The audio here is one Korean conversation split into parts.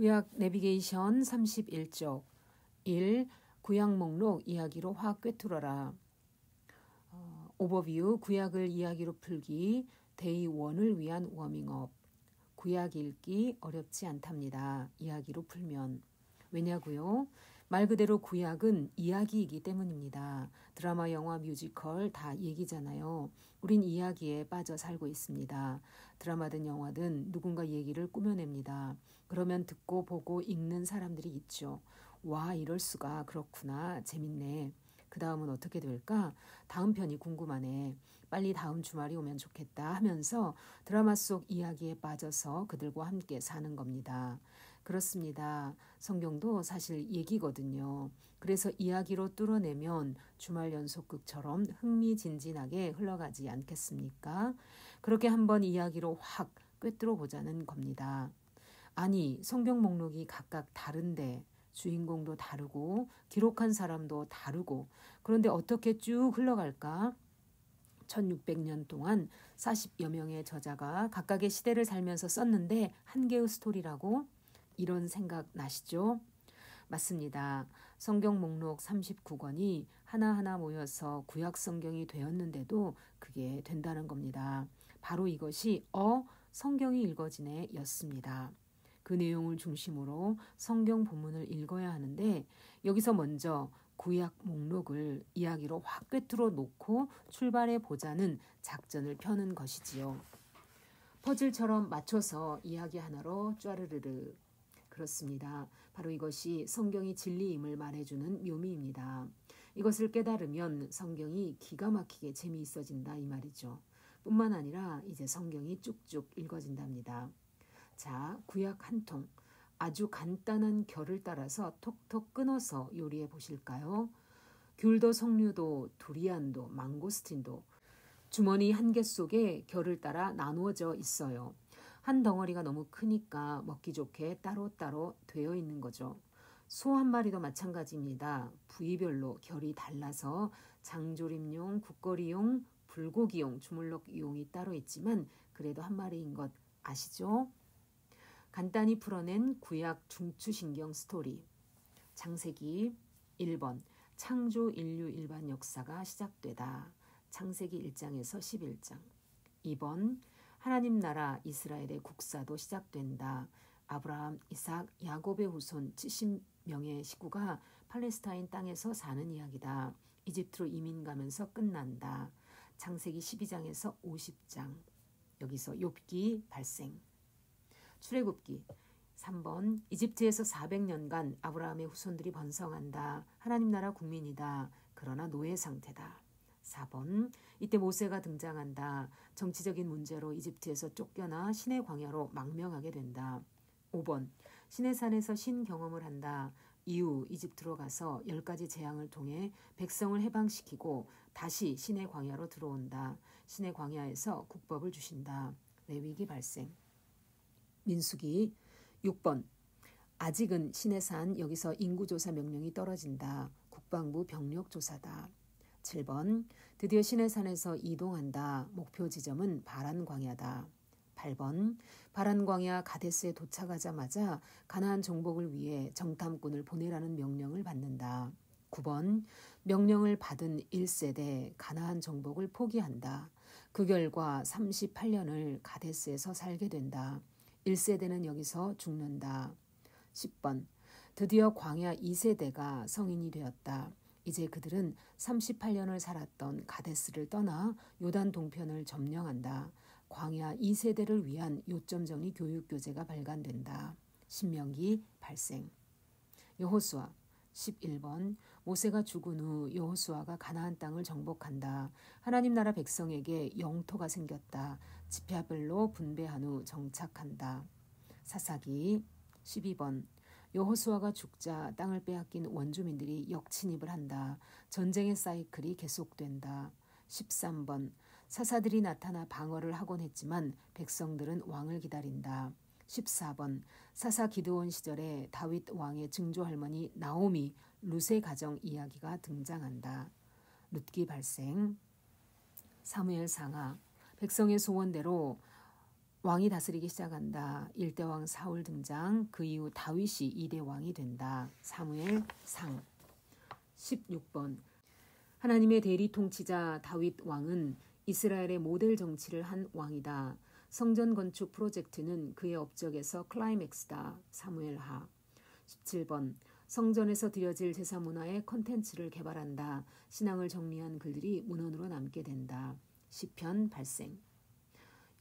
구약 내비게이션 31쪽 1. 구약 목록 이야기로 확 꿰뚫어라. 오버뷰 구약을 이야기로 풀기 데이 1을 위한 워밍업. 구약 읽기 어렵지 않답니다. 이야기로 풀면. 왜냐고요? 말 그대로 구약은 이야기이기 때문입니다. 드라마, 영화, 뮤지컬 다 얘기잖아요. 우린 이야기에 빠져 살고 있습니다. 드라마든 영화든 누군가 얘기를 꾸며냅니다. 그러면 듣고 보고 읽는 사람들이 있죠. 와, 이럴 수가. 그렇구나. 재밌네. 그 다음은 어떻게 될까? 다음 편이 궁금하네. 빨리 다음 주말이 오면 좋겠다 하면서 드라마 속 이야기에 빠져서 그들과 함께 사는 겁니다. 그렇습니다. 성경도 사실 얘기거든요. 그래서 이야기로 뚫어내면 주말 연속극처럼 흥미진진하게 흘러가지 않겠습니까? 그렇게 한번 이야기로 확 꿰뚫어 보자는 겁니다. 아니, 성경 목록이 각각 다른데 주인공도 다르고 기록한 사람도 다르고 그런데 어떻게 쭉 흘러갈까? 1600년 동안 40여 명의 저자가 각각의 시대를 살면서 썼는데 한 개의 스토리라고? 이런 생각 나시죠? 맞습니다. 성경 목록 39권이 하나하나 모여서 구약 성경이 되었는데도 그게 된다는 겁니다. 바로 이것이 성경이 읽어지네 였습니다. 그 내용을 중심으로 성경 본문을 읽어야 하는데 여기서 먼저 구약 목록을 이야기로 확 꿰뚫어 놓고 출발해 보자는 작전을 펴는 것이지요. 퍼즐처럼 맞춰서 이야기 하나로 쫘르르르. 그렇습니다. 바로 이것이 성경이 진리임을 말해주는 묘미입니다. 이것을 깨달으면 성경이 기가 막히게 재미있어진다 이 말이죠. 뿐만 아니라 이제 성경이 쭉쭉 읽어진답니다. 자, 구약 한 통. 아주 간단한 결을 따라서 톡톡 끊어서 요리해 보실까요? 귤도 석류도 두리안도 망고스틴도 주머니 한 개 속에 결을 따라 나누어져 있어요. 한 덩어리가 너무 크니까 먹기 좋게 따로따로 되어 있는 거죠. 소 한 마리도 마찬가지입니다. 부위별로 결이 달라서 장조림용, 국거리용, 불고기용, 주물럭용이 따로 있지만 그래도 한 마리인 것 아시죠? 간단히 풀어낸 구약 중추신경 스토리. 창세기 1번 창조 인류 일반 역사가 시작되다. 창세기 1장에서 11장. 2번 하나님 나라 이스라엘의 국사도 시작된다. 아브라함, 이삭, 야곱의 후손 70명의 식구가 팔레스타인 땅에서 사는 이야기다. 이집트로 이민 가면서 끝난다. 창세기 12장에서 50장. 여기서 욥기 발생. 출애굽기 3번 이집트에서 400년간 아브라함의 후손들이 번성한다. 하나님 나라 국민이다. 그러나 노예 상태다. 4번 이때 모세가 등장한다. 정치적인 문제로 이집트에서 쫓겨나 시내 광야로 망명하게 된다. 5번 시내산에서 신경험을 한다. 이후 이집트로 가서 10가지 재앙을 통해 백성을 해방시키고 다시 시내 광야로 들어온다. 시내 광야에서 국법을 주신다. 레위기 발생. 민수기 6번 아직은 시내산 여기서 인구조사 명령이 떨어진다. 국방부 병력조사다. 7번 드디어 시내산에서 이동한다. 목표 지점은 바란광야다. 8번 바란광야 가데스에 도착하자마자 가나안 정복을 위해 정탐꾼을 보내라는 명령을 받는다. 9번 명령을 받은 1세대 가나안 정복을 포기한다. 그 결과 38년을 가데스에서 살게 된다. 1세대는 여기서 죽는다. 10번 드디어 광야 2세대가 성인이 되었다. 이제 그들은 38년을 살았던 가데스를 떠나 요단 동편을 점령한다. 광야 2세대를 위한 요점 정리 교육 교재가 발간된다. 신명기 발생. 여호수아 11번 모세가 죽은 후 여호수아가 가나안 땅을 정복한다. 하나님 나라 백성에게 영토가 생겼다. 지파별로 분배한 후 정착한다. 사사기 12번 여호수아가 죽자 땅을 빼앗긴 원주민들이 역침입을 한다. 전쟁의 사이클이 계속된다. 13번 사사들이 나타나 방어를 하곤 했지만 백성들은 왕을 기다린다. 14번 사사 기드온 시절에 다윗 왕의 증조할머니 나오미 룻의 가정 이야기가 등장한다. 룻기 발생. 사무엘 상하 백성의 소원대로 왕이 다스리기 시작한다. 1대 왕 사울 등장. 그 이후 다윗이 2대 왕이 된다. 사무엘 상. 16번 하나님의 대리 통치자 다윗 왕은 이스라엘의 모델 정치를 한 왕이다. 성전 건축 프로젝트는 그의 업적에서 클라이맥스다. 사무엘하. 17번 성전에서 드려질 제사 문화의 컨텐츠를 개발한다. 신앙을 정리한 글들이 문헌으로 남게 된다. 시편 발생.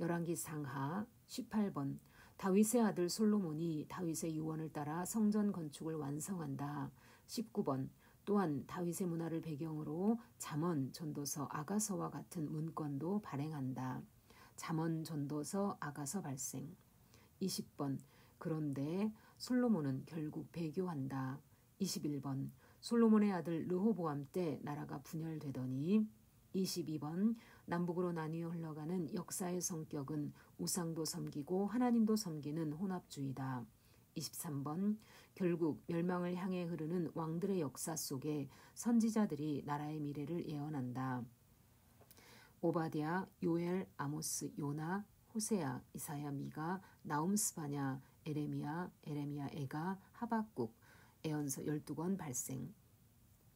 열왕기 상하. 18번 다윗의 아들 솔로몬이 다윗의 유언을 따라 성전 건축을 완성한다. 19번 또한 다윗의 문화를 배경으로 잠언, 전도서, 아가서와 같은 문건도 발행한다. 잠언, 전도서, 아가서 발생. 20번 그런데 솔로몬은 결국 배교한다. 21번 솔로몬의 아들 르호보암 때 나라가 분열되더니. 22번 남북으로 나뉘어 흘러가는 역사의 성격은 우상도 섬기고 하나님도 섬기는 혼합주의다. 23번 결국 멸망을 향해 흐르는 왕들의 역사 속에 선지자들이 나라의 미래를 예언한다. 오바댜, 요엘, 아모스, 요나, 호세야, 이사야, 미가, 나움, 스바냐, 에레미야, 에가, 하박국, 에언서 12권 발생.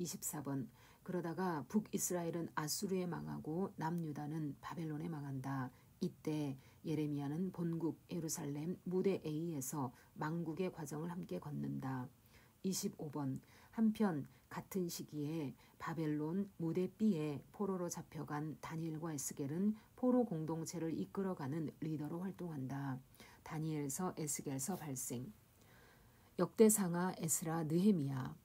24번 그러다가 북이스라엘은 아수르에 망하고 남유다는 바벨론에 망한다. 이때 예레미야는 본국 예루살렘 무대 A에서 망국의 과정을 함께 걷는다. 25번 한편 같은 시기에 바벨론 무대 B에 포로로 잡혀간 다니엘과 에스겔은 포로 공동체를 이끌어가는 리더로 활동한다. 다니엘서 에스겔서 발생. 역대상하 에스라 느헤미야.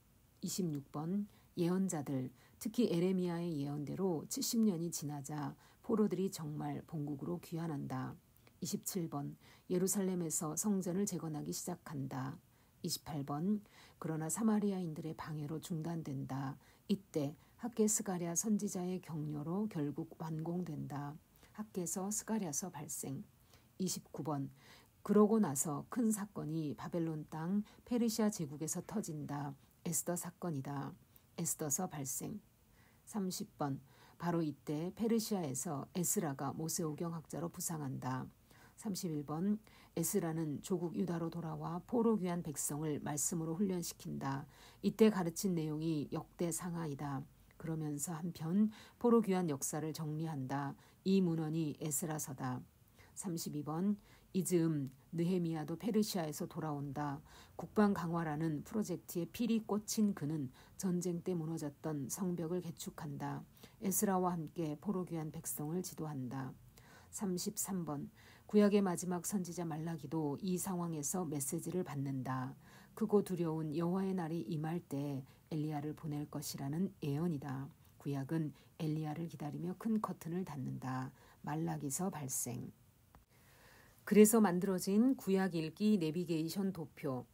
26번 예언자들 특히 에레미야의 예언대로 70년이 지나자 포로들이 정말 본국으로 귀환한다. 27번 예루살렘에서 성전을 재건하기 시작한다. 28번 그러나 사마리아인들의 방해로 중단된다. 이때 학개 스가랴 선지자의 격려로 결국 완공된다. 학개서 스가랴서 발생. 29번 그러고 나서 큰 사건이 바벨론 땅 페르시아 제국에서 터진다. 에스더 사건이다. 에스더서 발생. 30번 바로 이때 페르시아에서 에스라가 모세오경학자로 부상한다. 31번 에스라는 조국 유다로 돌아와 포로 귀한 백성을 말씀으로 훈련시킨다. 이때 가르친 내용이 역대상하이다. 그러면서 한편 포로 귀한 역사를 정리한다. 이 문헌이 에스라서다. 32번 이즈음 느헤미야도 페르시아에서 돌아온다. 국방 강화라는 프로젝트에 필이 꽂힌 그는 전쟁 때 무너졌던 성벽을 개축한다. 에스라와 함께 포로 귀한 백성을 지도한다. 33번 구약의 마지막 선지자 말라기도 이 상황에서 메시지를 받는다. 크고 두려운 여호와의 날이 임할 때 엘리야를 보낼 것이라는 예언이다. 구약은 엘리야를 기다리며 큰 커튼을 닫는다. 말라기서 발생. 그래서 만들어진 구약 읽기 내비게이션 도표.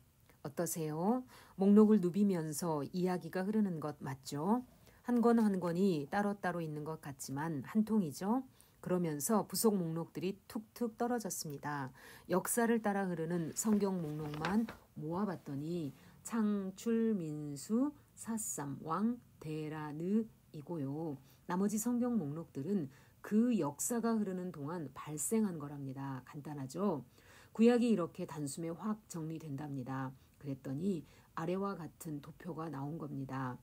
어떠세요? 목록을 누비면서 이야기가 흐르는 것 맞죠? 한 권 한 권이 따로따로 있는 것 같지만 한 통이죠? 그러면서 부속 목록들이 툭툭 떨어졌습니다. 역사를 따라 흐르는 성경 목록만 모아봤더니 창출, 민수, 사삼, 왕, 데라, 느이고요. 나머지 성경 목록들은 그 역사가 흐르는 동안 발생한 거랍니다. 간단하죠? 구약이 이렇게 단숨에 확 정리된답니다. 그랬더니 아래와 같은 도표가 나온 겁니다.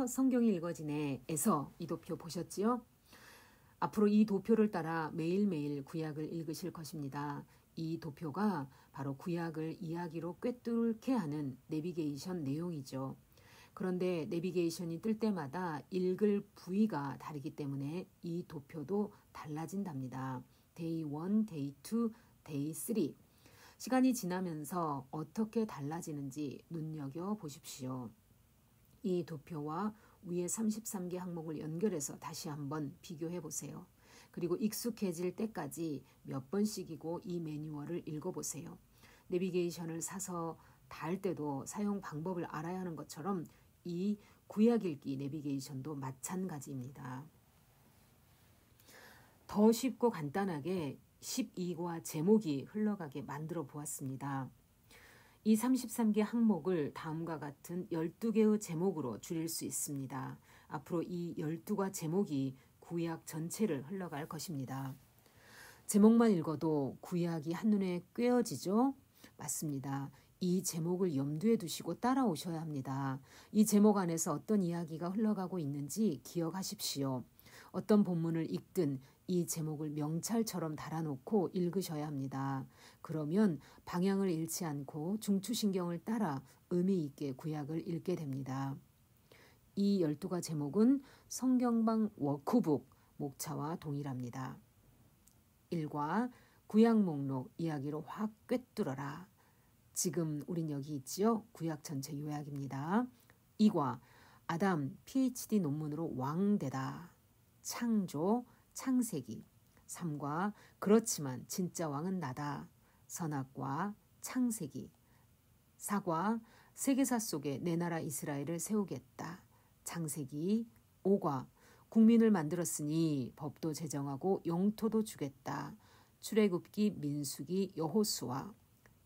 성경이 읽어지네 에서 이 도표 보셨지요? 앞으로 이 도표를 따라 매일매일 구약을 읽으실 것입니다. 이 도표가 바로 구약을 이야기로 꿰뚫게 하는 내비게이션 내용이죠. 그런데 내비게이션이 뜰 때마다 읽을 부위가 다르기 때문에 이 도표도 달라진답니다. 데이 1, 데이 2, 데이 3. 시간이 지나면서 어떻게 달라지는지 눈여겨보십시오. 이 도표와 위에 33개 항목을 연결해서 다시 한번 비교해보세요. 그리고 익숙해질 때까지 몇 번씩이고 이 매뉴얼을 읽어보세요. 내비게이션을 사서 다 할 때도 사용 방법을 알아야 하는 것처럼 이 구약 읽기 내비게이션도 마찬가지입니다. 더 쉽고 간단하게 12과 제목이 흘러가게 만들어 보았습니다. 이 33개 항목을 다음과 같은 12개의 제목으로 줄일 수 있습니다. 앞으로 이 12가 제목이 구약 전체를 흘러갈 것입니다. 제목만 읽어도 구약이 한눈에 꿰어지죠? 맞습니다. 이 제목을 염두에 두시고 따라오셔야 합니다. 이 제목 안에서 어떤 이야기가 흘러가고 있는지 기억하십시오. 어떤 본문을 읽든 이 제목을 명찰처럼 달아놓고 읽으셔야 합니다. 그러면 방향을 잃지 않고 중추신경을 따라 의미 있게 구약을 읽게 됩니다. 이 12가 제목은 성경방 워크북 목차와 동일합니다. 1과 구약 목록 이야기로 확 꿰뚫어라. 지금 우린 여기 있지요. 구약 전체 요약입니다. 2과 아담 PhD 논문으로 왕되다. 창조, 창세기. 3과 그렇지만 진짜 왕은 나다. 선악과 창세기. 4과 세계사 속에 내 나라 이스라엘을 세우겠다. 창세기. 5과 국민을 만들었으니 법도 제정하고 영토도 주겠다. 출애굽기, 민수기, 여호수아.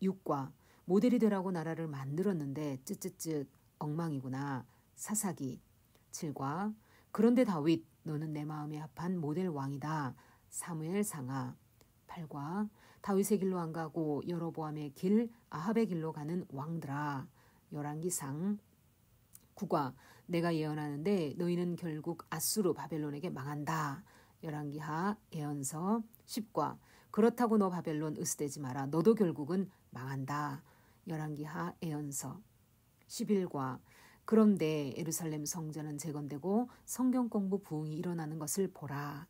6과 모델이 되라고 나라를 만들었는데 쯧쯧쯧 엉망이구나. 사사기. 7과 그런데 다윗 너는 내 마음에 합한 모델 왕이다. 사무엘상하. 8과 다윗의 길로 안 가고 여로보암의 길 아합의 길로 가는 왕들아. 열왕기상. 9과 내가 예언하는데 너희는 결국 아수르 바벨론에게 망한다. 열왕기하 예언서. 10과 그렇다고 너 바벨론 으스대지 마라. 너도 결국은 망한다. 열왕기하 예언서. 11과 그런데 예루살렘 성전은 재건되고 성경 공부 부흥이 일어나는 것을 보라.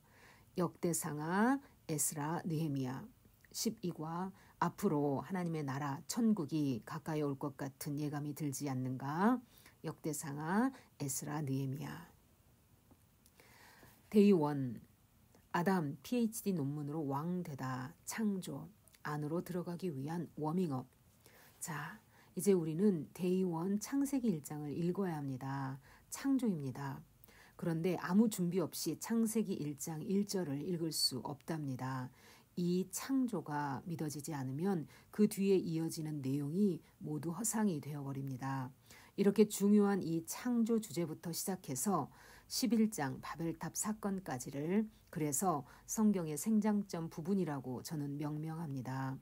역대상하 에스라 느헤미야. 12과 앞으로 하나님의 나라 천국이 가까이 올 것 같은 예감이 들지 않는가. 역대상하 에스라 느헤미야. 데이 1 아담 PhD 논문으로 왕되다. 창조 안으로 들어가기 위한 워밍업. 자, 이제 우리는 데이 1 창세기 1장을 읽어야 합니다. 창조입니다. 그런데 아무 준비 없이 창세기 1장 1절을 읽을 수 없답니다. 이 창조가 믿어지지 않으면 그 뒤에 이어지는 내용이 모두 허상이 되어버립니다. 이렇게 중요한 이 창조 주제부터 시작해서 11장 바벨탑 사건까지를 그래서 성경의 생장점 부분이라고 저는 명명합니다.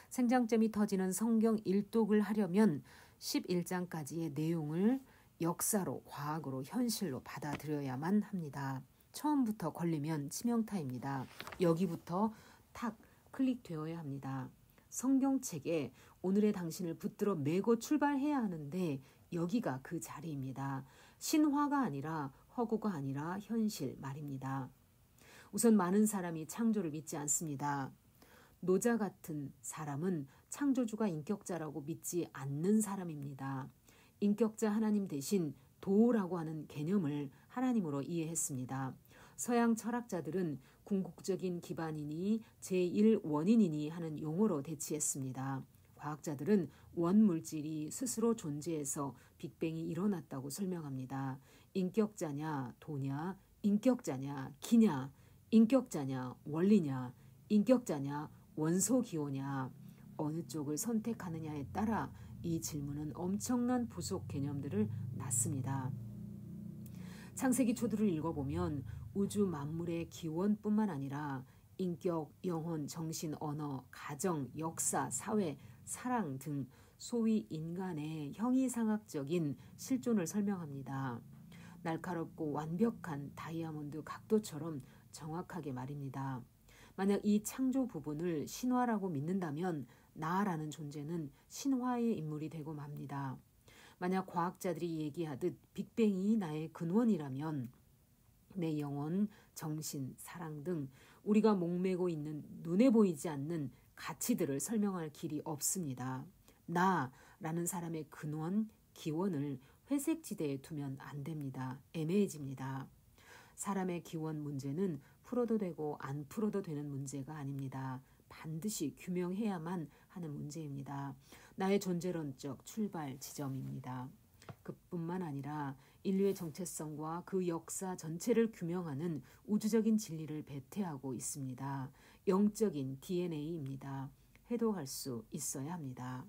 생장점이 터지는 성경 일독을 하려면 11장까지의 내용을 역사로, 과학으로, 현실로 받아들여야만 합니다. 처음부터 걸리면 치명타입니다. 여기부터 탁 클릭되어야 합니다. 성경책에 오늘의 당신을 붙들어 메고 출발해야 하는데 여기가 그 자리입니다. 신화가 아니라 허구가 아니라 현실 말입니다. 우선 많은 사람이 창조를 믿지 않습니다. 노자 같은 사람은 창조주가 인격자라고 믿지 않는 사람입니다. 인격자 하나님 대신 도라고 하는 개념을 하나님으로 이해했습니다. 서양 철학자들은 궁극적인 기반이니 제1원인이니 하는 용어로 대치했습니다. 과학자들은 원물질이 스스로 존재해서 빅뱅이 일어났다고 설명합니다. 인격자냐 도냐, 인격자냐 기냐, 인격자냐 원리냐, 인격자냐 원소기호냐, 어느 쪽을 선택하느냐에 따라 이 질문은 엄청난 부속 개념들을 낳습니다. 창세기 초들을 읽어보면 우주 만물의 기원뿐만 아니라 인격, 영혼, 정신, 언어, 가정, 역사, 사회, 사랑 등 소위 인간의 형이상학적인 실존을 설명합니다. 날카롭고 완벽한 다이아몬드 각도처럼 정확하게 말입니다. 만약 이 창조 부분을 신화라고 믿는다면 나라는 존재는 신화의 인물이 되고 맙니다. 만약 과학자들이 얘기하듯 빅뱅이 나의 근원이라면 내 영혼, 정신, 사랑 등 우리가 목매고 있는 눈에 보이지 않는 가치들을 설명할 길이 없습니다. 나라는 사람의 근원, 기원을 회색지대에 두면 안 됩니다. 애매해집니다. 사람의 기원 문제는 풀어도 되고 안 풀어도 되는 문제가 아닙니다. 반드시 규명해야만 하는 문제입니다. 나의 존재론적 출발 지점입니다. 그뿐만 아니라 인류의 정체성과 그 역사 전체를 규명하는 우주적인 진리를 배태하고 있습니다. 영적인 DNA입니다. 해독할 수 있어야 합니다.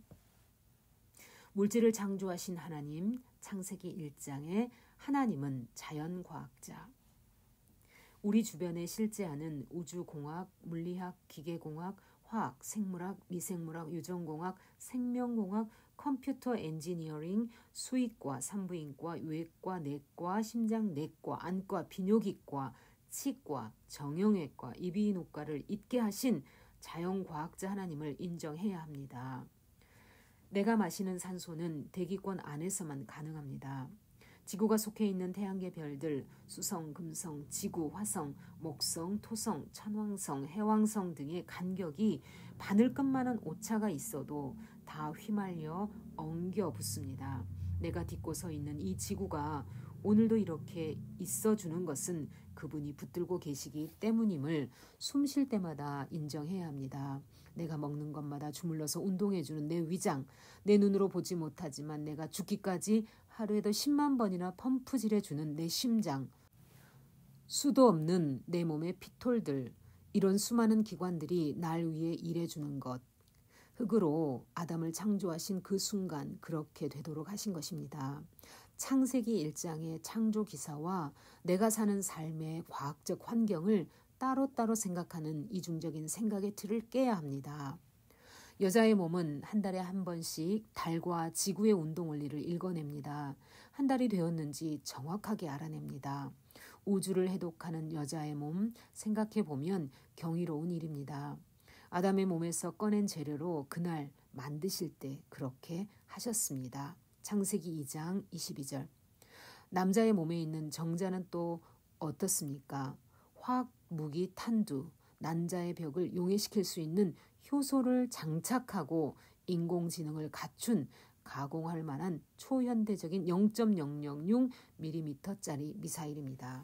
물질을 창조하신 하나님, 창세기 1장에 하나님은 자연과학자. 우리 주변에 실제하는 우주공학, 물리학, 기계공학, 화학, 생물학, 미생물학, 유전공학, 생명공학, 컴퓨터 엔지니어링, 수의과, 산부인과, 외과, 내과, 심장내과, 안과, 비뇨기과, 치과, 정형외과, 이비인후과를 잇게 하신 자연과학자 하나님을 인정해야 합니다. 내가 마시는 산소는 대기권 안에서만 가능합니다. 지구가 속해 있는 태양계 별들, 수성, 금성, 지구, 화성, 목성, 토성, 천왕성, 해왕성 등의 간격이 바늘끝만한 오차가 있어도 다 휘말려 엉겨 붙습니다. 내가 딛고 서 있는 이 지구가 오늘도 이렇게 있어주는 것은 그분이 붙들고 계시기 때문임을 숨 쉴 때마다 인정해야 합니다. 내가 먹는 것마다 주물러서 운동해주는 내 위장, 내 눈으로 보지 못하지만 내가 죽기까지 하루에도 10만 번이나 펌프질해주는 내 심장, 수도 없는 내 몸의 피톨들, 이런 수많은 기관들이 날 위해 일해주는 것. 흙으로 아담을 창조하신 그 순간 그렇게 되도록 하신 것입니다. 창세기 1장의 창조 기사와 내가 사는 삶의 과학적 환경을 따로따로 생각하는 이중적인 생각의 틀을 깨야 합니다. 여자의 몸은 한 달에 한 번씩 달과 지구의 운동 원리를 읽어냅니다. 한 달이 되었는지 정확하게 알아냅니다. 우주를 해독하는 여자의 몸 생각해보면 경이로운 일입니다. 아담의 몸에서 꺼낸 재료로 그날 만드실 때 그렇게 하셨습니다. 창세기 2장 22절. 남자의 몸에 있는 정자는 또 어떻습니까? 화학, 무기, 탄두, 난자의 벽을 용해시킬 수 있는 효소를 장착하고 인공지능을 갖춘 가공할 만한 초현대적인 0.006mm짜리 미사일입니다.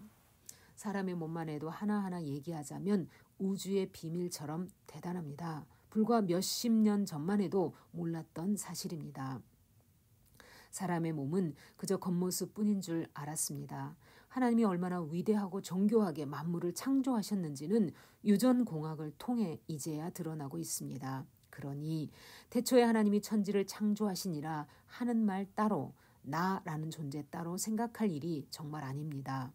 사람의 몸만 해도 하나하나 얘기하자면 우주의 비밀처럼 대단합니다. 불과 몇십 년 전만 해도 몰랐던 사실입니다. 사람의 몸은 그저 겉모습뿐인 줄 알았습니다. 하나님이 얼마나 위대하고 정교하게 만물을 창조하셨는지는 유전공학을 통해 이제야 드러나고 있습니다. 그러니 태초에 하나님이 천지를 창조하시니라 하는 말 따로 나라는 존재 따로 생각할 일이 정말 아닙니다.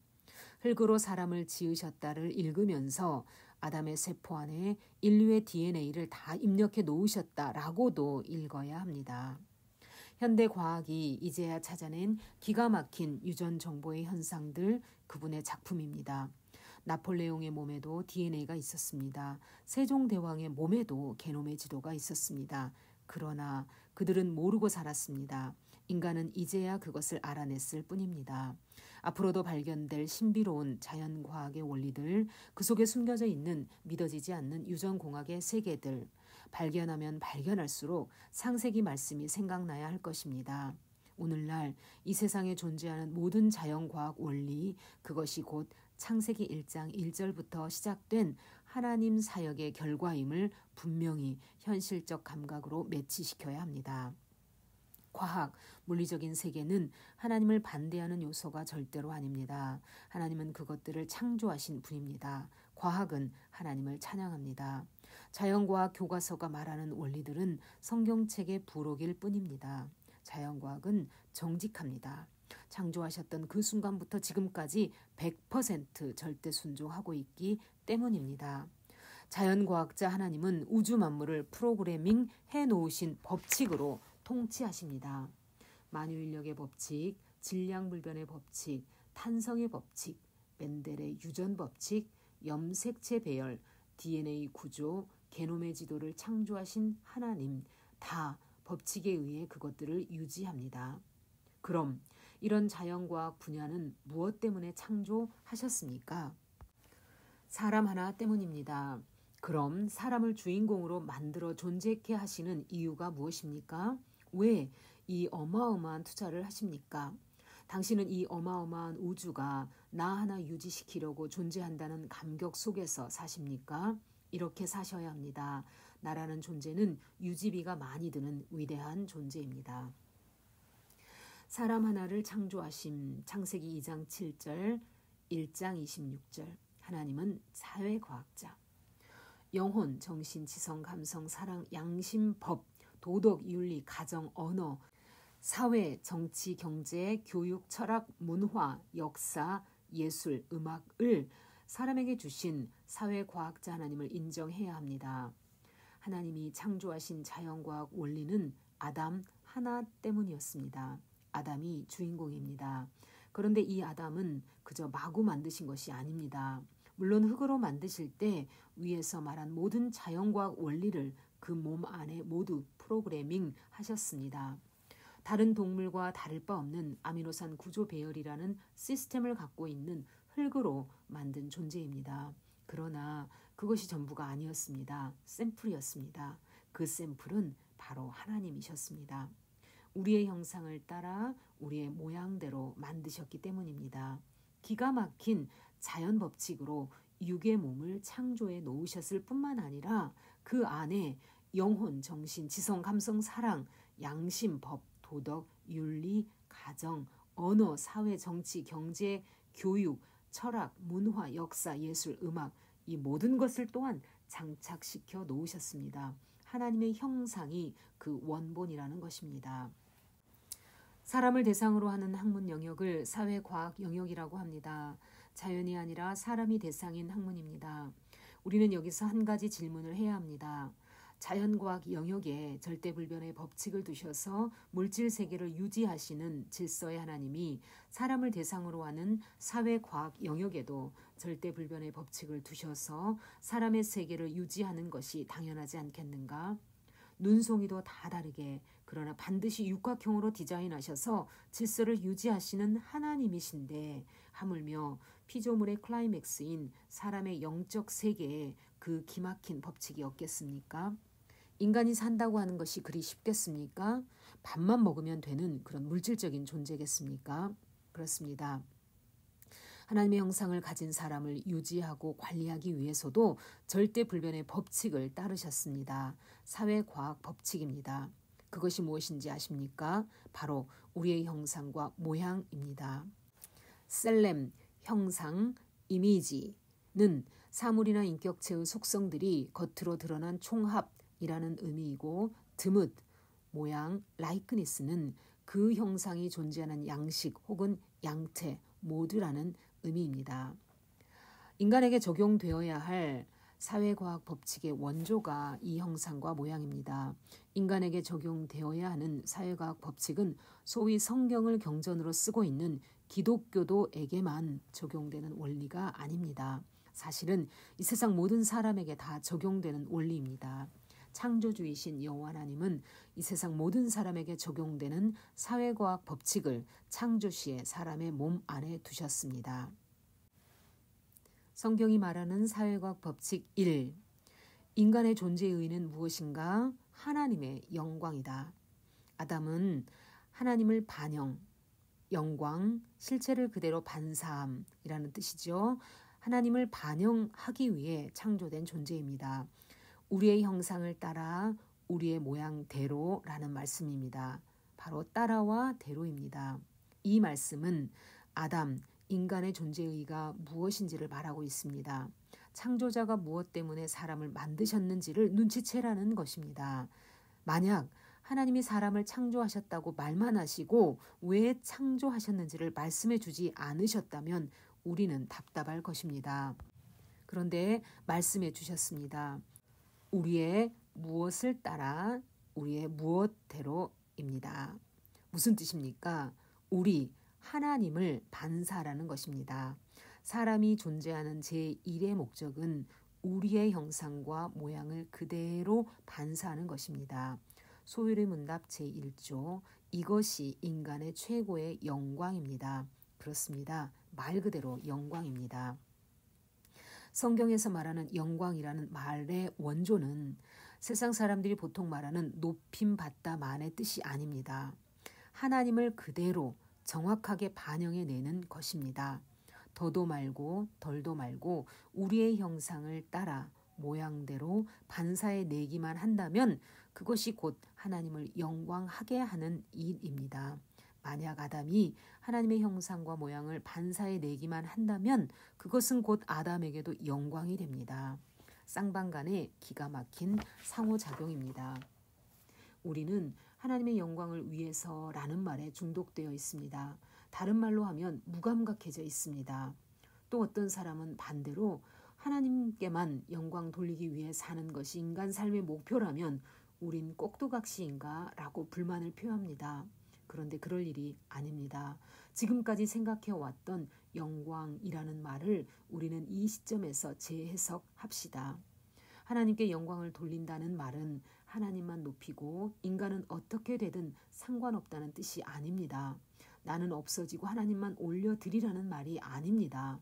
흙으로 사람을 지으셨다를 읽으면서 아담의 세포 안에 인류의 DNA를 다 입력해 놓으셨다라고도 읽어야 합니다. 현대 과학이 이제야 찾아낸 기가 막힌 유전 정보의 현상들, 그분의 작품입니다. 나폴레옹의 몸에도 DNA가 있었습니다. 세종대왕의 몸에도 게놈의 지도가 있었습니다. 그러나 그들은 모르고 살았습니다. 인간은 이제야 그것을 알아냈을 뿐입니다. 앞으로도 발견될 신비로운 자연과학의 원리들, 그 속에 숨겨져 있는 믿어지지 않는 유전공학의 세계들, 발견하면 발견할수록 창세기 말씀이 생각나야 할 것입니다. 오늘날 이 세상에 존재하는 모든 자연과학 원리, 그것이 곧 창세기 1장 1절부터 시작된 하나님 사역의 결과임을 분명히 현실적 감각으로 매치시켜야 합니다. 과학, 물리적인 세계는 하나님을 반대하는 요소가 절대로 아닙니다. 하나님은 그것들을 창조하신 분입니다. 과학은 하나님을 찬양합니다. 자연과학 교과서가 말하는 원리들은 성경책의 부록일 뿐입니다. 자연과학은 정직합니다. 창조하셨던 그 순간부터 지금까지 100% 절대 순종하고 있기 때문입니다. 자연과학자 하나님은 우주 만물을 프로그래밍 해놓으신 법칙으로 통치하십니다. 만유인력의 법칙, 질량불변의 법칙, 탄성의 법칙, 멘델의 유전 법칙, 염색체 배열, DNA 구조, 게놈의 지도를 창조하신 하나님, 다 법칙에 의해 그것들을 유지합니다. 그럼 이런 자연과학 분야는 무엇 때문에 창조하셨습니까? 사람 하나 때문입니다. 그럼 사람을 주인공으로 만들어 존재케 하시는 이유가 무엇입니까? 왜 이 어마어마한 투자를 하십니까? 당신은 이 어마어마한 우주가 나 하나 유지시키려고 존재한다는 감격 속에서 사십니까? 이렇게 사셔야 합니다. 나라는 존재는 유지비가 많이 드는 위대한 존재입니다. 사람 하나를 창조하심, 창세기 2장 7절, 1장 26절. 하나님은 사회과학자. 영혼, 정신, 지성, 감성, 사랑, 양심, 법, 도덕, 윤리, 가정, 언어, 사회, 정치, 경제, 교육, 철학, 문화, 역사, 예술, 음악을 사람에게 주신 사회과학자 하나님을 인정해야 합니다. 하나님이 창조하신 자연과학 원리는 아담 하나 때문이었습니다. 아담이 주인공입니다. 그런데 이 아담은 그저 마구 만드신 것이 아닙니다. 물론 흙으로 만드실 때 위에서 말한 모든 자연과학 원리를 그 몸 안에 모두 프로그래밍 하셨습니다. 다른 동물과 다를 바 없는 아미노산 구조 배열이라는 시스템을 갖고 있는 흙으로 만든 존재입니다. 그러나 그것이 전부가 아니었습니다. 샘플이었습니다. 그 샘플은 바로 하나님이셨습니다. 우리의 형상을 따라 우리의 모양대로 만드셨기 때문입니다. 기가 막힌 자연 법칙으로 육의 몸을 창조해 놓으셨을 뿐만 아니라 그 안에 영혼, 정신, 지성, 감성, 사랑, 양심, 법, 도덕, 윤리, 가정, 언어, 사회, 정치, 경제, 교육, 철학, 문화, 역사, 예술, 음악 이 모든 것을 또한 장착시켜 놓으셨습니다. 하나님의 형상이 그 원본이라는 것입니다. 사람을 대상으로 하는 학문 영역을 사회과학 영역이라고 합니다. 자연이 아니라 사람이 대상인 학문입니다. 우리는 여기서 한 가지 질문을 해야 합니다. 자연과학 영역에 절대불변의 법칙을 두셔서 물질 세계를 유지하시는 질서의 하나님이 사람을 대상으로 하는 사회과학 영역에도 절대불변의 법칙을 두셔서 사람의 세계를 유지하는 것이 당연하지 않겠는가? 눈송이도 다 다르게 그러나 반드시 육각형으로 디자인하셔서 질서를 유지하시는 하나님이신데 하물며 피조물의 클라이맥스인 사람의 영적 세계에 그 기막힌 법칙이 없겠습니까? 인간이 산다고 하는 것이 그리 쉽겠습니까? 밥만 먹으면 되는 그런 물질적인 존재겠습니까? 그렇습니다. 하나님의 형상을 가진 사람을 유지하고 관리하기 위해서도 절대불변의 법칙을 따르셨습니다. 사회과학 법칙입니다. 그것이 무엇인지 아십니까? 바로 우리의 형상과 모양입니다. 셀렘, 형상, 이미지는 사물이나 인격체의 속성들이 겉으로 드러난 총합이라는 의미이고 드뭇, 모양, 라이크니스는 그 형상이 존재하는 양식 혹은 양태, 모드라는 의미입니다. 인간에게 적용되어야 할 사회과학 법칙의 원조가 이 형상과 모양입니다. 인간에게 적용되어야 하는 사회과학 법칙은 소위 성경을 경전으로 쓰고 있는 기독교도에게만 적용되는 원리가 아닙니다. 사실은 이 세상 모든 사람에게 다 적용되는 원리입니다. 창조주이신 여호와 하나님은 이 세상 모든 사람에게 적용되는 사회과학 법칙을 창조시에 사람의 몸 안에 두셨습니다. 성경이 말하는 사회과학 법칙 1. 인간의 존재의 의의는 무엇인가? 하나님의 영광이다. 아담은 하나님을 반영, 영광, 실체를 그대로 반사함이라는 뜻이죠. 하나님을 반영하기 위해 창조된 존재입니다. 우리의 형상을 따라 우리의 모양대로라는 말씀입니다. 바로 따라와 대로입니다. 이 말씀은 아담, 인간의 존재의의가 무엇인지를 말하고 있습니다. 창조자가 무엇 때문에 사람을 만드셨는지를 눈치채라는 것입니다. 만약 하나님이 사람을 창조하셨다고 말만 하시고 왜 창조하셨는지를 말씀해 주지 않으셨다면 우리는 답답할 것입니다. 그런데 말씀해 주셨습니다. 우리의 무엇을 따라 우리의 무엇대로입니다. 무슨 뜻입니까? 우리 하나님을 반사라는 것입니다. 사람이 존재하는 제1의 목적은 우리의 형상과 모양을 그대로 반사하는 것입니다. 소율의 문답 제1조 이것이 인간의 최고의 영광입니다. 그렇습니다. 말 그대로 영광입니다. 성경에서 말하는 영광이라는 말의 원조는 세상 사람들이 보통 말하는 높임받다만의 뜻이 아닙니다. 하나님을 그대로 정확하게 반영해내는 것입니다. 더도 말고 덜도 말고 우리의 형상을 따라 모양대로 반사해내기만 한다면 그것이 곧 하나님을 영광하게 하는 일입니다. 만약 아담이 하나님의 형상과 모양을 반사해내기만 한다면 그것은 곧 아담에게도 영광이 됩니다. 쌍방간의 기가 막힌 상호작용입니다. 우리는 하나님의 영광을 위해서라는 말에 중독되어 있습니다. 다른 말로 하면 무감각해져 있습니다. 또 어떤 사람은 반대로 하나님께만 영광 돌리기 위해 사는 것이 인간 삶의 목표라면 우린 꼭두각시인가? 라고 불만을 표합니다. 그런데 그럴 일이 아닙니다. 지금까지 생각해왔던 영광이라는 말을 우리는 이 시점에서 재해석합시다. 하나님께 영광을 돌린다는 말은 하나님만 높이고 인간은 어떻게 되든 상관없다는 뜻이 아닙니다. 나는 없어지고 하나님만 올려드리라는 말이 아닙니다.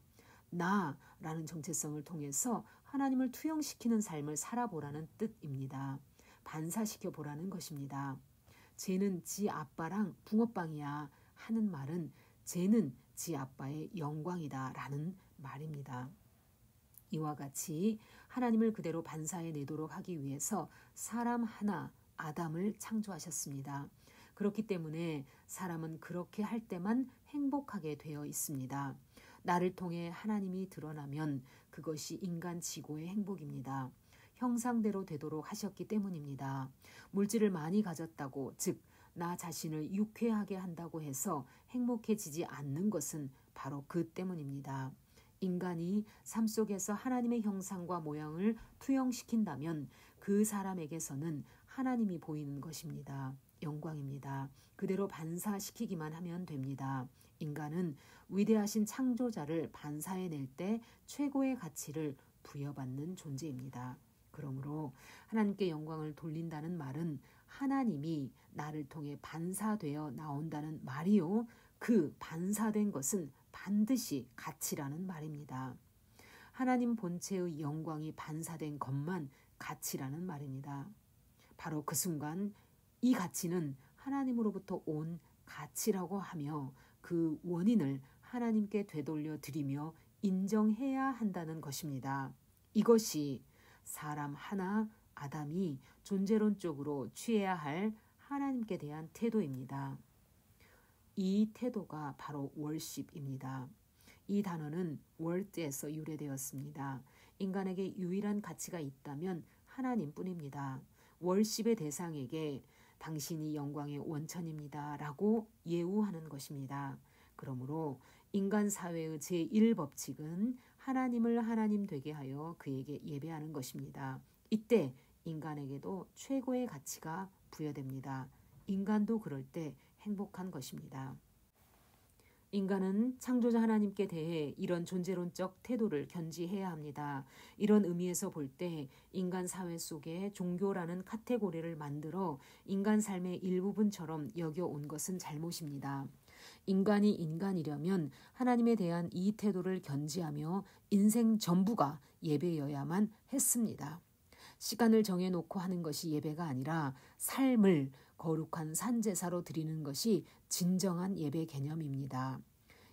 나라는 정체성을 통해서 하나님을 투영시키는 삶을 살아보라는 뜻입니다. 반사시켜 보라는 것입니다. 쟤는 지 아빠랑 붕어빵이야 하는 말은 쟤는 지 아빠의 영광이다 라는 말입니다. 이와 같이 하나님을 그대로 반사해 내도록 하기 위해서 사람 하나 아담을 창조하셨습니다. 그렇기 때문에 사람은 그렇게 할 때만 행복하게 되어 있습니다. 나를 통해 하나님이 드러나면 그것이 인간 지고의 행복입니다. 형상대로 되도록 하셨기 때문입니다. 물질을 많이 가졌다고, 즉 나 자신을 유쾌하게 한다고 해서 행복해지지 않는 것은 바로 그 때문입니다. 인간이 삶 속에서 하나님의 형상과 모양을 투영시킨다면 그 사람에게서는 하나님이 보이는 것입니다. 영광입니다. 그대로 반사시키기만 하면 됩니다. 인간은 위대하신 창조자를 반사해낼 때 최고의 가치를 부여받는 존재입니다. 그러므로 하나님께 영광을 돌린다는 말은 하나님이 나를 통해 반사되어 나온다는 말이요. 그 반사된 것은 반드시 가치라는 말입니다. 하나님 본체의 영광이 반사된 것만 가치라는 말입니다. 바로 그 순간 이 가치는 하나님으로부터 온 가치라고 하며 그 원인을 하나님께 되돌려 드리며 인정해야 한다는 것입니다. 이것이 사람 하나 아담이 존재론적으로 취해야 할 하나님께 대한 태도입니다. 이 태도가 바로 월십입니다. 이 단어는 월드에서 유래되었습니다. 인간에게 유일한 가치가 있다면 하나님뿐입니다. 월십의 대상에게 당신이 영광의 원천입니다. 라고 예우하는 것입니다. 그러므로 인간 사회의 제1법칙은 하나님을 하나님 되게 하여 그에게 예배하는 것입니다. 이때 인간에게도 최고의 가치가 부여됩니다. 인간도 그럴 때 행복한 것입니다. 인간은 창조자 하나님께 대해 이런 존재론적 태도를 견지해야 합니다. 이런 의미에서 볼 때 인간 사회 속에 종교라는 카테고리를 만들어 인간 삶의 일부분처럼 여겨온 것은 잘못입니다. 인간이 인간이려면 하나님에 대한 이 태도를 견지하며 인생 전부가 예배여야만 했습니다. 시간을 정해놓고 하는 것이 예배가 아니라 삶을 거룩한 산제사로 드리는 것이 진정한 예배 개념입니다.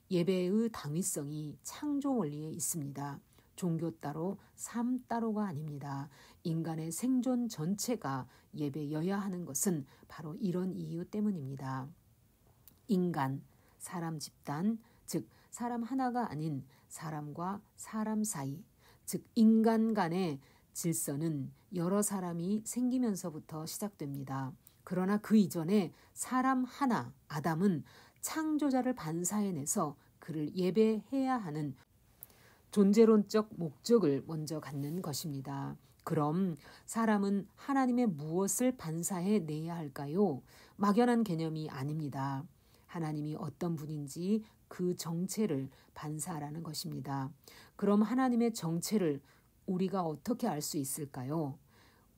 예배의 당위성이 창조 원리에 있습니다. 종교 따로 삶 따로가 아닙니다. 인간의 생존 전체가 예배여야 하는 것은 바로 이런 이유 때문입니다. 인간, 사람 집단, 즉 사람 하나가 아닌 사람과 사람 사이, 즉 인간 간의 질서는 여러 사람이 생기면서부터 시작됩니다. 그러나 그 이전에 사람 하나, 아담은 창조자를 반사해내서 그를 예배해야 하는 존재론적 목적을 먼저 갖는 것입니다. 그럼 사람은 하나님의 무엇을 반사해내야 할까요? 막연한 개념이 아닙니다. 하나님이 어떤 분인지 그 정체를 반사하라는 것입니다. 그럼 하나님의 정체를 우리가 어떻게 알 수 있을까요?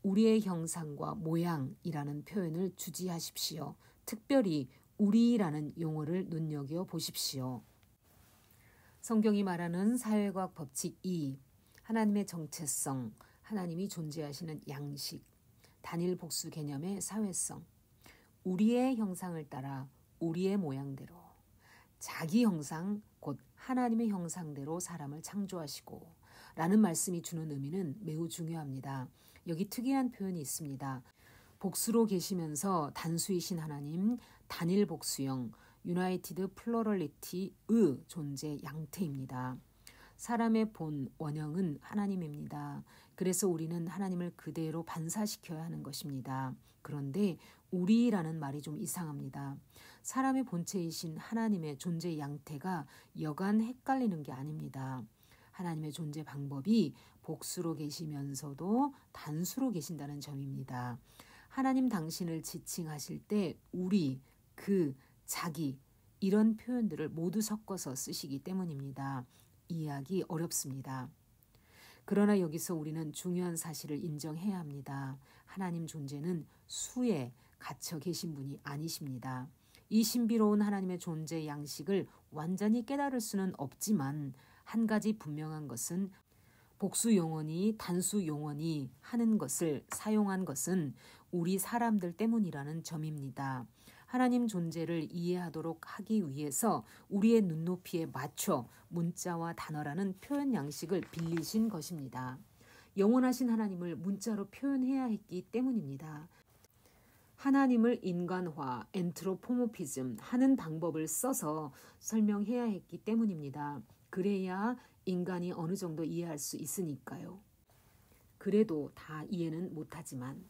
우리의 형상과 모양이라는 표현을 주지하십시오. 특별히 우리라는 용어를 눈여겨 보십시오. 성경이 말하는 사회과학 법칙 2, 하나님의 정체성, 하나님이 존재하시는 양식, 단일 복수 개념의 사회성, 우리의 형상을 따라 우리의 모양대로, 자기 형상 곧 하나님의 형상대로 사람을 창조하시고 라는 말씀이 주는 의미는 매우 중요합니다. 여기 특이한 표현이 있습니다. 복수로 계시면서 단수이신 하나님, 단일 복수형, 유나이티드 플러럴리티의 존재 양태입니다. 사람의 본 원형은 하나님입니다. 그래서 우리는 하나님을 그대로 반사시켜야 하는 것입니다. 그런데 우리라는 말이 좀 이상합니다. 사람의 본체이신 하나님의 존재 양태가 여간 헷갈리는 게 아닙니다. 하나님의 존재 방법이 복수로 계시면서도 단수로 계신다는 점입니다. 하나님 당신을 지칭하실 때 우리, 그, 자기 이런 표현들을 모두 섞어서 쓰시기 때문입니다. 이해하기 어렵습니다. 그러나 여기서 우리는 중요한 사실을 인정해야 합니다. 하나님 존재는 수에 갇혀 계신 분이 아니십니다. 이 신비로운 하나님의 존재 양식을 완전히 깨달을 수는 없지만 한 가지 분명한 것은 복수 용언이 단수 용언이 하는 것을 사용한 것은 우리 사람들 때문이라는 점입니다. 하나님 존재를 이해하도록 하기 위해서 우리의 눈높이에 맞춰 문자와 단어라는 표현 양식을 빌리신 것입니다. 영원하신 하나님을 문자로 표현해야 했기 때문입니다. 하나님을 인간화, 엔트로포모피즘 하는 방법을 써서 설명해야 했기 때문입니다. 그래야 인간이 어느 정도 이해할 수 있으니까요. 그래도 다 이해는 못하지만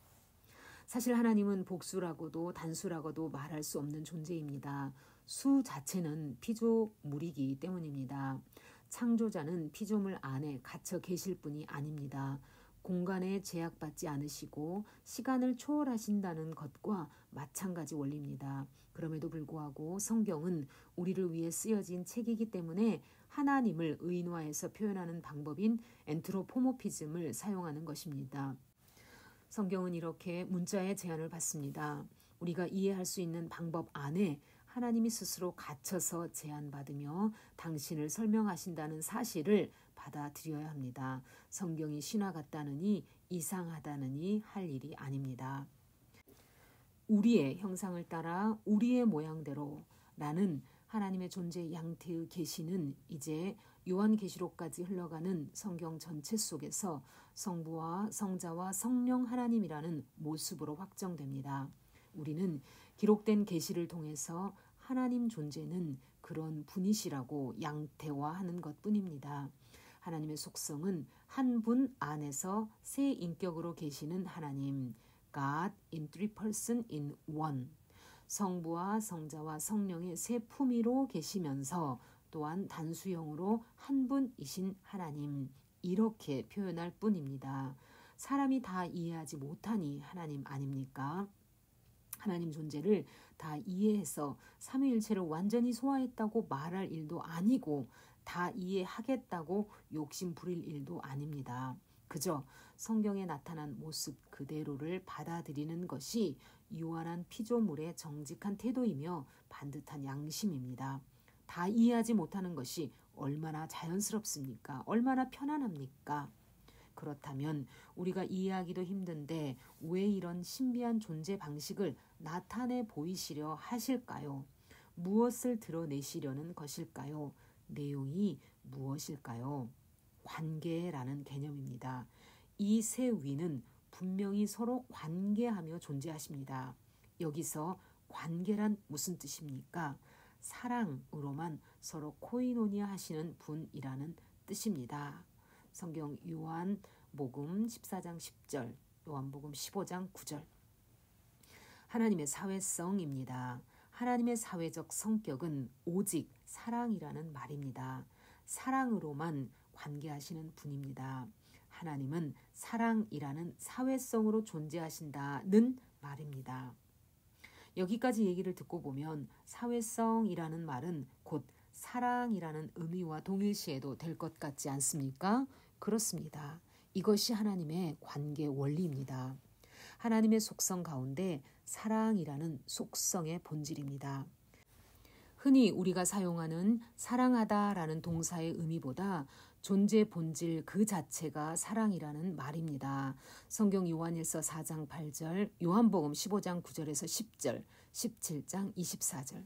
사실 하나님은 복수라고도 단수라고도 말할 수 없는 존재입니다. 수 자체는 피조물이기 때문입니다. 창조자는 피조물 안에 갇혀 계실 분이 아닙니다. 공간에 제약받지 않으시고 시간을 초월하신다는 것과 마찬가지 원리입니다. 그럼에도 불구하고 성경은 우리를 위해 쓰여진 책이기 때문에 하나님을 의인화해서 표현하는 방법인 엔트로포모피즘을 사용하는 것입니다. 성경은 이렇게 문자의 제안을 받습니다. 우리가 이해할 수 있는 방법 안에 하나님이 스스로 갇혀서 제안받으며 당신을 설명하신다는 사실을 받아들여야 합니다. 성경이 신화 같다느니 이상하다느니 할 일이 아닙니다. 우리의 형상을 따라 우리의 모양대로 라는 하나님의 존재 양태의 계시는 이제 요한계시록까지 흘러가는 성경 전체 속에서 성부와 성자와 성령 하나님이라는 모습으로 확정됩니다. 우리는 기록된 계시를 통해서 하나님 존재는 그런 분이시라고 양태화하는 것뿐입니다. 하나님의 속성은 한 분 안에서 세 인격으로 계시는 하나님, God in three person in one. 성부와 성자와 성령의 세 품위로 계시면서 또한 단수형으로 한 분이신 하나님, 이렇게 표현할 뿐입니다. 사람이 다 이해하지 못하니 하나님 아닙니까? 하나님 존재를 다 이해해서 삼위일체를 완전히 소화했다고 말할 일도 아니고 다 이해하겠다고 욕심 부릴 일도 아닙니다. 그저 성경에 나타난 모습 그대로를 받아들이는 것이 유한한 피조물의 정직한 태도이며 반듯한 양심입니다. 다 이해하지 못하는 것이 얼마나 자연스럽습니까? 얼마나 편안합니까? 그렇다면 우리가 이해하기도 힘든데 왜 이런 신비한 존재 방식을 나타내 보이시려 하실까요? 무엇을 드러내시려는 것일까요? 내용이 무엇일까요? 관계라는 개념입니다. 이 세 위는 분명히 서로 관계하며 존재하십니다. 여기서 관계란 무슨 뜻입니까? 사랑으로만 서로 코이노니아 하시는 분이라는 뜻입니다. 성경 요한복음 14장 10절, 요한복음 15장 9절. 하나님의 사회성입니다. 하나님의 사회적 성격은 오직 사랑이라는 말입니다. 사랑으로만 관계하시는 분입니다. 하나님은 사랑이라는 사회성으로 존재하신다는 말입니다. 여기까지 얘기를 듣고 보면 사회성이라는 말은 곧 사랑이라는 의미와 동일시해도 될 것 같지 않습니까? 그렇습니다. 이것이 하나님의 관계 원리입니다. 하나님의 속성 가운데 사랑이라는 속성의 본질입니다. 흔히 우리가 사용하는 사랑하다라는 동사의 의미보다 존재 본질 그 자체가 사랑이라는 말입니다. 성경 요한일서 4장 8절, 요한복음 15장 9절에서 10절, 17장 24절.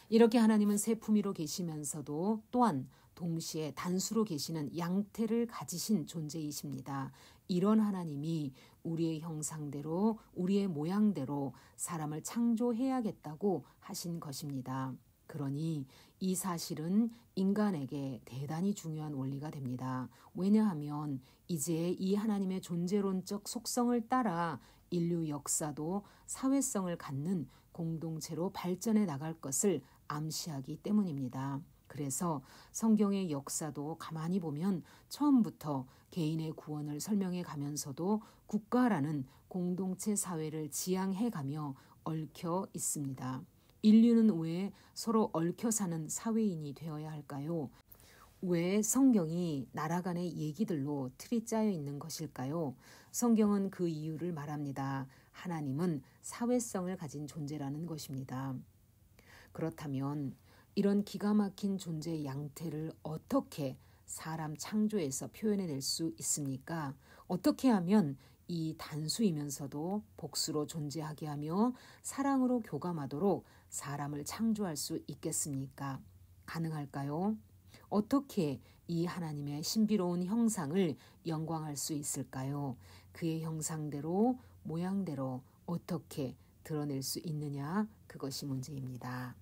이렇게 하나님은 세 품위로 계시면서도 또한 동시에 단수로 계시는 양태를 가지신 존재이십니다. 이런 하나님이 우리의 형상대로 우리의 모양대로 사람을 창조해야겠다고 하신 것입니다. 그러니 이 사실은 인간에게 대단히 중요한 원리가 됩니다. 왜냐하면 이제 이 하나님의 존재론적 속성을 따라 인류 역사도 사회성을 갖는 공동체로 발전해 나갈 것을 암시하기 때문입니다. 그래서 성경의 역사도 가만히 보면 처음부터 개인의 구원을 설명해 가면서도 국가라는 공동체 사회를 지향해 가며 얽혀 있습니다. 인류는 왜 서로 얽혀 사는 사회인이 되어야 할까요? 왜 성경이 나라 간의 얘기들로 틀이 짜여 있는 것일까요? 성경은 그 이유를 말합니다. 하나님은 사회성을 가진 존재라는 것입니다. 그렇다면 이런 기가 막힌 존재의 양태를 어떻게 사람 창조에서 표현해낼 수 있습니까? 어떻게 하면 이 단수이면서도 복수로 존재하게 하며 사랑으로 교감하도록 사람을 창조할 수 있겠습니까? 가능할까요? 어떻게 이 하나님의 신비로운 형상을 영광할 수 있을까요? 그의 형상대로 모양대로 어떻게 드러낼 수 있느냐? 그것이 문제입니다.